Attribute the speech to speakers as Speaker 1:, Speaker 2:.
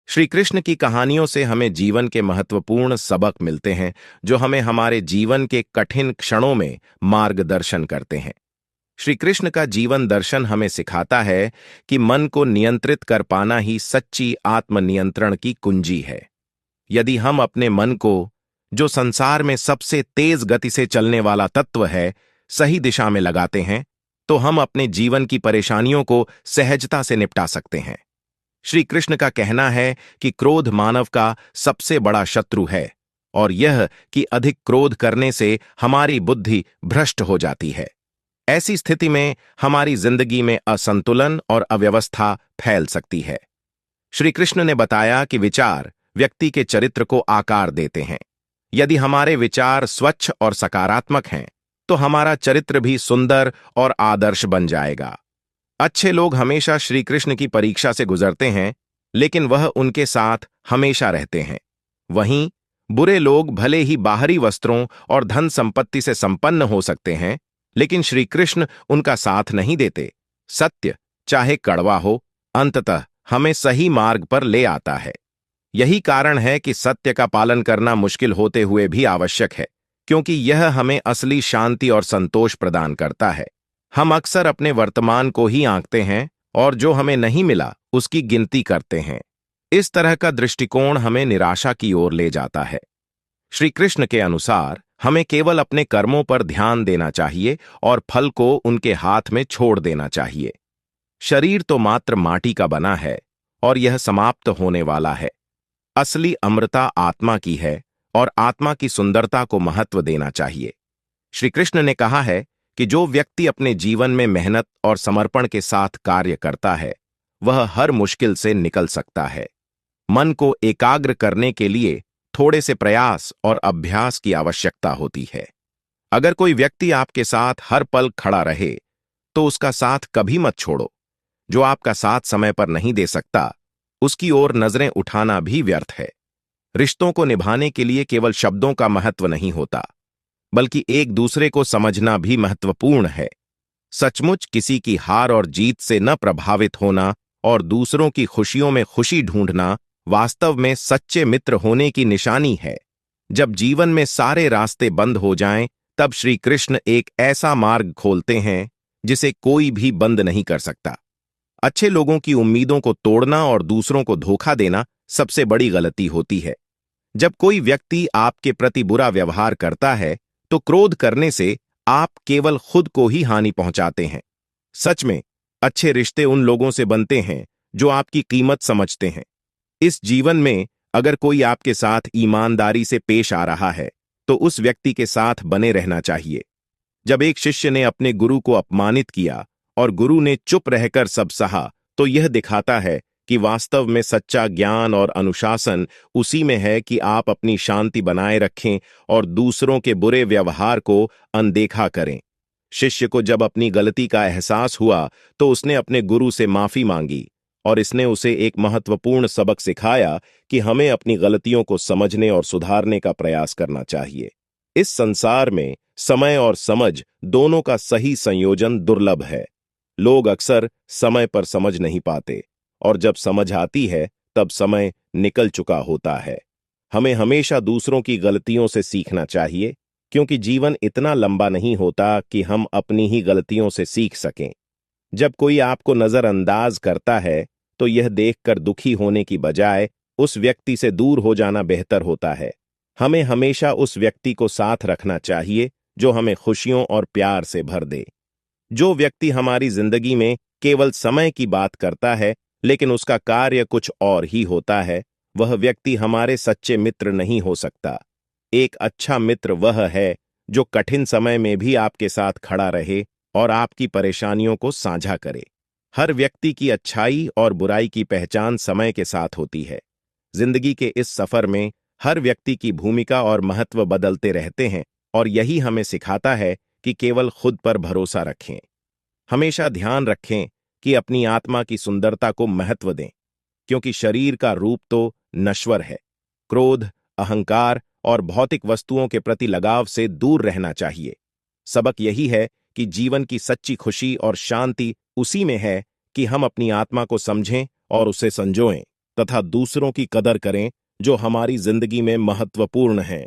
Speaker 1: श्री कृष्ण की कहानियों से हमें जीवन के महत्वपूर्ण सबक मिलते हैं जो हमें हमारे जीवन के कठिन क्षणों में मार्गदर्शन करते हैं। श्री कृष्ण का जीवन दर्शन हमें सिखाता है कि मन को नियंत्रित कर पाना ही सच्ची आत्मनियंत्रण की कुंजी है। यदि हम अपने मन को, जो संसार में सबसे तेज गति से चलने वाला तत्व है, सही दिशा में लगाते हैं, तो हम अपने जीवन की परेशानियों को सहजता से निपटा सकते हैं। श्री कृष्ण का कहना है कि क्रोध मानव का सबसे बड़ा शत्रु है और यह कि अधिक क्रोध करने से हमारी बुद्धि भ्रष्ट हो जाती है। ऐसी स्थिति में हमारी जिंदगी में असंतुलन और अव्यवस्था फैल सकती है। श्री कृष्ण ने बताया कि विचार व्यक्ति के चरित्र को आकार देते हैं। यदि हमारे विचार स्वच्छ और सकारात्मक हैं, तो हमारा चरित्र भी सुंदर और आदर्श बन जाएगा। अच्छे लोग हमेशा श्री कृष्ण की परीक्षा से गुजरते हैं, लेकिन वह उनके साथ हमेशा रहते हैं। वहीं बुरे लोग भले ही बाहरी वस्त्रों और धन संपत्ति से संपन्न हो सकते हैं, लेकिन श्री कृष्ण उनका साथ नहीं देते। सत्य, चाहे कड़वा हो, अंततः हमें सही मार्ग पर ले आता है। यही कारण है कि सत्य का पालन करना मुश्किल होते हुए भी आवश्यक है, क्योंकि यह हमें असली शांति और संतोष प्रदान करता है। हम अक्सर अपने वर्तमान को ही आंकते हैं और जो हमें नहीं मिला उसकी गिनती करते हैं। इस तरह का दृष्टिकोण हमें निराशा की ओर ले जाता है। श्री कृष्ण के अनुसार हमें केवल अपने कर्मों पर ध्यान देना चाहिए और फल को उनके हाथ में छोड़ देना चाहिए। शरीर तो मात्र माटी का बना है और यह समाप्त होने वाला है। असली अमरता आत्मा की है और आत्मा की सुंदरता को महत्व देना चाहिए। श्री कृष्ण ने कहा है कि जो व्यक्ति अपने जीवन में मेहनत और समर्पण के साथ कार्य करता है, वह हर मुश्किल से निकल सकता है। मन को एकाग्र करने के लिए थोड़े से प्रयास और अभ्यास की आवश्यकता होती है। अगर कोई व्यक्ति आपके साथ हर पल खड़ा रहे, तो उसका साथ कभी मत छोड़ो। जो आपका साथ समय पर नहीं दे सकता, उसकी ओर नजरें उठाना भी व्यर्थ है। रिश्तों को निभाने के लिए केवल शब्दों का महत्व नहीं होता, बल्कि एक दूसरे को समझना भी महत्वपूर्ण है। सचमुच किसी की हार और जीत से न प्रभावित होना और दूसरों की खुशियों में खुशी ढूंढना वास्तव में सच्चे मित्र होने की निशानी है। जब जीवन में सारे रास्ते बंद हो जाएं, तब श्री कृष्ण एक ऐसा मार्ग खोलते हैं जिसे कोई भी बंद नहीं कर सकता। अच्छे लोगों की उम्मीदों को तोड़ना और दूसरों को धोखा देना सबसे बड़ी गलती होती है। जब कोई व्यक्ति आपके प्रति बुरा व्यवहार करता है, तो क्रोध करने से आप केवल खुद को ही हानि पहुंचाते हैं। सच में अच्छे रिश्ते उन लोगों से बनते हैं जो आपकी कीमत समझते हैं। इस जीवन में अगर कोई आपके साथ ईमानदारी से पेश आ रहा है, तो उस व्यक्ति के साथ बने रहना चाहिए। जब एक शिष्य ने अपने गुरु को अपमानित किया और गुरु ने चुप रहकर सब सहा, तो यह दिखाता है कि वास्तव में सच्चा ज्ञान और अनुशासन उसी में है कि आप अपनी शांति बनाए रखें और दूसरों के बुरे व्यवहार को अनदेखा करें। शिष्य को जब अपनी गलती का एहसास हुआ, तो उसने अपने गुरु से माफी मांगी और इसने उसे एक महत्वपूर्ण सबक सिखाया कि हमें अपनी गलतियों को समझने और सुधारने का प्रयास करना चाहिए। इस संसार में समय और समझ दोनों का सही संयोजन दुर्लभ है। लोग अक्सर समय पर समझ नहीं पाते और जब समझ आती है, तब समय निकल चुका होता है। हमें हमेशा दूसरों की गलतियों से सीखना चाहिए, क्योंकि जीवन इतना लंबा नहीं होता कि हम अपनी ही गलतियों से सीख सकें। जब कोई आपको नजरअंदाज करता है, तो यह देखकर दुखी होने की बजाय उस व्यक्ति से दूर हो जाना बेहतर होता है। हमें हमेशा उस व्यक्ति को साथ रखना चाहिए जो हमें खुशियों और प्यार से भर दे। जो व्यक्ति हमारी जिंदगी में केवल समय की बात करता है, लेकिन उसका कार्य कुछ और ही होता है, वह व्यक्ति हमारे सच्चे मित्र नहीं हो सकता। एक अच्छा मित्र वह है जो कठिन समय में भी आपके साथ खड़ा रहे और आपकी परेशानियों को साझा करे। हर व्यक्ति की अच्छाई और बुराई की पहचान समय के साथ होती है। जिंदगी के इस सफर में हर व्यक्ति की भूमिका और महत्व बदलते रहते हैं और यही हमें सिखाता है कि केवल खुद पर भरोसा रखें। हमेशा ध्यान रखें कि अपनी आत्मा की सुंदरता को महत्व दें, क्योंकि शरीर का रूप तो नश्वर है। क्रोध, अहंकार और भौतिक वस्तुओं के प्रति लगाव से दूर रहना चाहिए। सबक यही है कि जीवन की सच्ची खुशी और शांति उसी में है कि हम अपनी आत्मा को समझें और उसे संजोएं। तथा दूसरों की कदर करें जो हमारी जिंदगी में महत्वपूर्ण हैं।